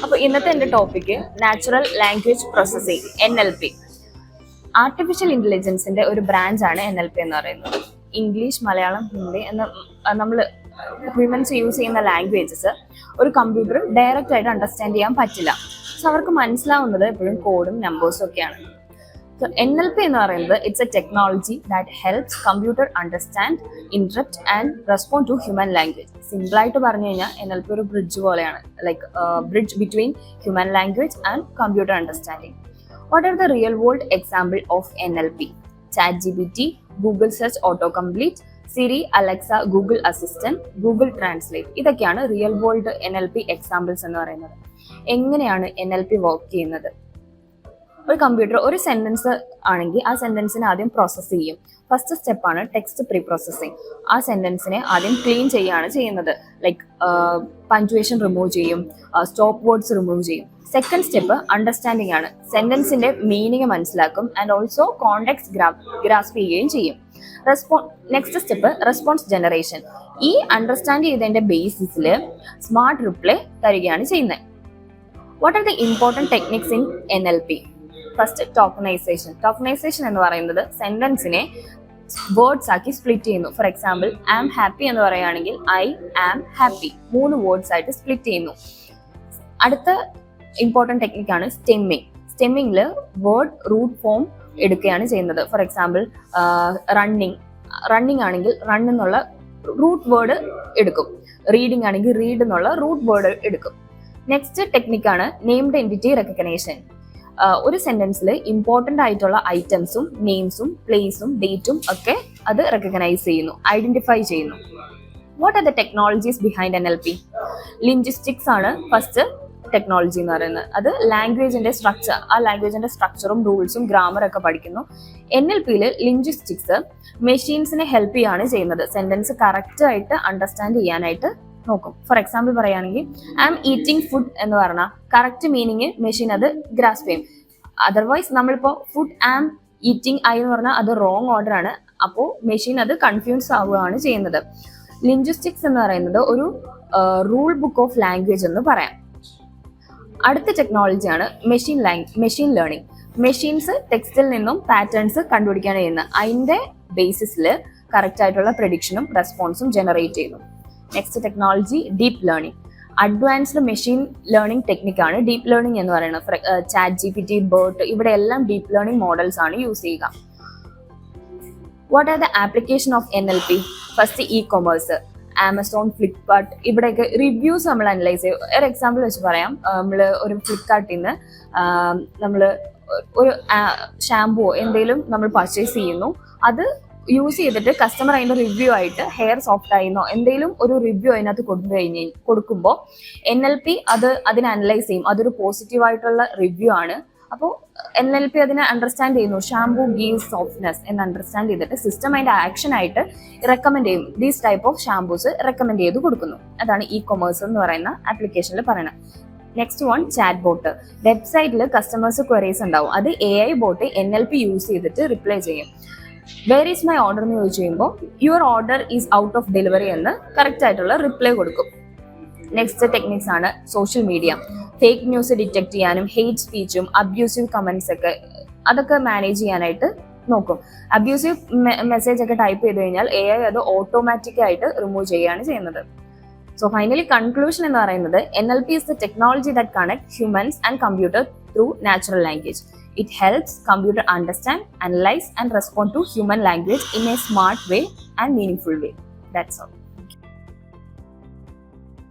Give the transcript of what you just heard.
അപ്പോൾ ഇന്നത്തെ എൻ്റെ topic natural language processing NLP. Artificial ഇൻ്റലിജൻസിൻ്റെ ഒരു ബ്രാഞ്ചാണ് NLP എന്ന് പറയുന്നത്. ഇംഗ്ലീഷ്, മലയാളം, ഹിന്ദി എന്ന നമ്മൾ ഹ്യൂമൻസ് യൂസ് ചെയ്യുന്ന ലാംഗ്വേജസ് ഒരു കമ്പ്യൂട്ടർ ഡയറക്റ്റ് ആയിട്ട് അണ്ടർസ്റ്റാൻഡ് ചെയ്യാൻ പറ്റില്ല. സോ അവർക്ക് മനസ്സിലാവുന്നത് എപ്പോഴും കോഡും നമ്പേഴ്സും ഒക്കെയാണ്. So NLP എന്ന് പറയുന്നത് it's a technology that helps computer understand, interrupt and respond to human language. സിമ്പിളായിട്ട് പറഞ്ഞു കഴിഞ്ഞാൽ NLP ഒരു ബ്രിഡ്ജ് പോലെയാണ്, like bridge between human language and computer understanding. What are the real world example of NLP? ChatGPT, Google search auto complete, Siri, Alexa, Google assistant, Google translate. ഇതൊക്കെയാണ് real world NLP examples എന്ന് പറയുന്നത്. എങ്ങനെയാണ് NLP work ചെയ്യുന്നത്? ഒരു computer ഒരു sentence ആണെങ്കിൽ ആ സെന്റൻസിനെ ആദ്യം പ്രോസസ്സ് ചെയ്യും. ഫസ്റ്റ് സ്റ്റെപ്പാണ് ടെക്സ്റ്റ് പ്രീ പ്രോസസ്സിങ്. ആ സെന്റൻസിനെ ആദ്യം ക്ലീൻ ചെയ്യുകയാണ് ചെയ്യുന്നത്. ലൈക്ക് പഞ്ച്വേഷൻ റിമൂവ് ചെയ്യും, സ്റ്റോപ്പ് വേർഡ്സ് റിമൂവ് ചെയ്യും. സെക്കൻഡ് സ്റ്റെപ്പ് അണ്ടർസ്റ്റാൻഡിംഗ് ആണ്. സെന്റൻസിന്റെ മീനിങ് മനസ്സിലാക്കും ആൻഡ് ഓൾസോ കോണ്ടെക്സ്റ്റ് ഗ്രാസ്പ് ചെയ്യുകയും ചെയ്യും. Next step response generation. ഈ അണ്ടർസ്റ്റാൻഡ് ചെയ്തതിന്റെ ബേസിസിൽ സ്മാർട്ട് റിപ്ലൈ തരികയാണ് ചെയ്യുന്നത്. What are the important techniques in NLP? First tokenization. Tokenization എന്ന് പറയുന്നത് സെന്റൻസിനെ വേർഡ്സ് ആക്കി സ്പ്ലിറ്റ് ചെയ്യുന്നു. For example, I am happy എന്ന് പറയുകയാണെങ്കിൽ ഐ ആം ഹാപ്പി 3 വേർഡ്സ് ആയിട്ട് സ്പ്ലിറ്റ് ചെയ്യുന്നു. അടുത്ത ഇമ്പോർട്ടൻറ്റ് ടെക്നിക്കാണ് സ്റ്റെമ്മിങ്. സ്റ്റെമ്മിങ്ങിൽ വേർഡ് റൂട്ട് ഫോം എടുക്കുകയാണ് ചെയ്യുന്നത്. ഫോർ എക്സാമ്പിൾ, റണ്ണിങ് ആണെങ്കിൽ റൺ എന്നുള്ള റൂട്ട് വേർഡ് എടുക്കും. റീഡിങ് ആണെങ്കിൽ റീഡ് എന്നുള്ള റൂട്ട് വേർഡ് എടുക്കും. നെക്സ്റ്റ് ടെക്നിക്കാണ് നെയിംഡ് എൻറ്റിറ്റി റെക്കഗ്നേഷൻ. ഒരു സെന്റൻസിൽ ഇമ്പോർട്ടൻ്റ് ആയിട്ടുള്ള ഐറ്റംസും നെയിംസും പ്ലേസും ഡേറ്റും ഒക്കെ അത് റെക്കഗ്നൈസ് ചെയ്യുന്നു, ഐഡന്റിഫൈ ചെയ്യുന്നു. What are the technologies behind NLP? Linguistics ആണ് ഫസ്റ്റ് ടെക്നോളജി എന്ന് പറയുന്നത്. അത് ലാംഗ്വേജിന്റെ സ്ട്രക്ചർ, ആ ലാംഗ്വേജിന്റെ സ്ട്രക്ചറും റൂൾസും ഗ്രാമർ ഒക്കെ പഠിക്കുന്നു. NLPയിൽ ലിംഗ്വിസ്റ്റിക്സ് മെഷീൻസിനെ ഹെൽപ്പ് ചെയ്യാണ് ചെയ്യുന്നത്. സെന്റൻസ് കറക്റ്റ് ആയിട്ട് അണ്ടർസ്റ്റാൻഡ് ചെയ്യാനായിട്ട് നോക്കും. ഫോർ എക്സാമ്പിൾ പറയുകയാണെങ്കിൽ ഐ ആം ഈറ്റിംഗ് ഫുഡ് എന്ന് പറഞ്ഞാൽ കറക്റ്റ് മീനിങ് മെഷീൻ അത് ഗ്രാസ്പ് ചെയ്യും. അതർവൈസ് നമ്മളിപ്പോൾ ഫുഡ് ആം ഈറ്റിംഗ് ആയി എന്ന് പറഞ്ഞാൽ അത് റോങ് ഓർഡർ ആണ്. അപ്പോൾ മെഷീൻ അത് കൺഫ്യൂസ് ആവുകയാണ് ചെയ്യുന്നത്. ലിംഗ്വിസ്റ്റിക്സ് എന്ന് പറയുന്നത് ഒരു റൂൾ ബുക്ക് ഓഫ് ലാംഗ്വേജ് എന്ന് പറയാം. അടുത്ത ടെക്നോളജിയാണ് മെഷീൻ ലേണിംഗ്. മെഷീൻസ് ടെക്സ്റ്റിൽ നിന്നും പാറ്റേൺസ് കണ്ടുപിടിക്കുകയാണ് ചെയ്യുന്നത്. അതിന്റെ ബേസിസിൽ കറക്റ്റ് ആയിട്ടുള്ള പ്രഡിക്ഷനും റെസ്പോൺസും ജനറേറ്റ് ചെയ്യുന്നു. Next technology deep learning. Advanced machine learning ടെക്നിക്കാണ് ഡീപ്പ് ലേണിംഗ് എന്ന് പറയുന്നത്. ChatGPT, BERT, ഇവിടെ എല്ലാം ഡീപ്പ് ലേണിംഗ് മോഡൽസ് ആണ് യൂസ് ചെയ്യുക. What are the application of NLP? First ecommerce, Amazon, Flipkart, ഇവിടെയൊക്കെ റിവ്യൂസ് നമ്മൾ അനലൈസ് ചെയ്യും. ഒരു എക്സാമ്പിൾ വെച്ച് പറയാം. നമ്മൾ ഒരു ഫ്ലിപ്കാർട്ടിൽ നിന്ന് നമ്മൾ ഒരു ഷാമ്പുവോ എന്തെങ്കിലും നമ്മൾ പർച്ചേസ് ചെയ്യുന്നു. അത് യൂസ് ചെയ്തിട്ട് കസ്റ്റമർ അതിൻ്റെ റിവ്യൂ ആയിട്ട് ഹെയർ സോഫ്റ്റ് ആയിരുന്നോ എന്തെങ്കിലും ഒരു റിവ്യൂ അതിനകത്ത് കൊടുക്കുമ്പോൾ NLP അതിനെ അനലൈസ് ചെയ്യും. അതൊരു പോസിറ്റീവ് ആയിട്ടുള്ള റിവ്യൂ ആണ്. അപ്പോൾ NLP അതിനെ അണ്ടർസ്റ്റാൻഡ് ചെയ്യുന്നു. ഷാംപൂ ഗീവ്സ് സോഫ്റ്റ്നെസ് എന്ന് അണ്ടർസ്റ്റാൻഡ് ചെയ്തിട്ട് സിസ്റ്റം അതിന്റെ ആക്ഷൻ ആയിട്ട് റെക്കമെൻഡ് ചെയ്യും. These type of shampoos recommend ചെയ്ത് കൊടുക്കുന്നു. അതാണ് ഇ-കൊമേഴ്സ് എന്ന് പറയുന്ന ആപ്ലിക്കേഷനിൽ പറയുന്നത്. Next one chat bot. വെബ്സൈറ്റിൽ കസ്റ്റമേഴ്സ് ക്വയറീസ് ഉണ്ടാവും. അത് AI ബോട്ട് NLP യൂസ് ചെയ്തിട്ട് റിപ്ലൈ ചെയ്യും. വേർ ഈസ് മൈ ഓർഡർ എന്ന് ചോദിച്ചു കഴിയുമ്പോൾ your order is out of delivery എന്ന് കറക്റ്റ് ആയിട്ടുള്ള റിപ്ലൈ കൊടുക്കും. നെക്സ്റ്റ് ടെക്നിക്സ് ആണ് social media. Fake news detect ചെയ്യാനും ഹെയ്റ്റ് സ്പീച്ചും അബ്യൂസീവ് കമന്റ്സ് ഒക്കെ അതൊക്കെ മാനേജ് ചെയ്യാനായിട്ട് നോക്കും. അബ്യൂസീവ് മെസ്സേജ് ഒക്കെ ടൈപ്പ് ചെയ്ത് കഴിഞ്ഞാൽ AI അത് ഓട്ടോമാറ്റിക് ആയിട്ട് റിമൂവ് ചെയ്യുകയാണ് ചെയ്യുന്നത്. സോ ഫൈനലി കൺക്ലൂഷൻ എന്ന് പറയുന്നത് NLP is the technology that connects humans and computer through natural language. It helps computer understand, analyze and respond to human language in a smart way and meaningful way. That's all.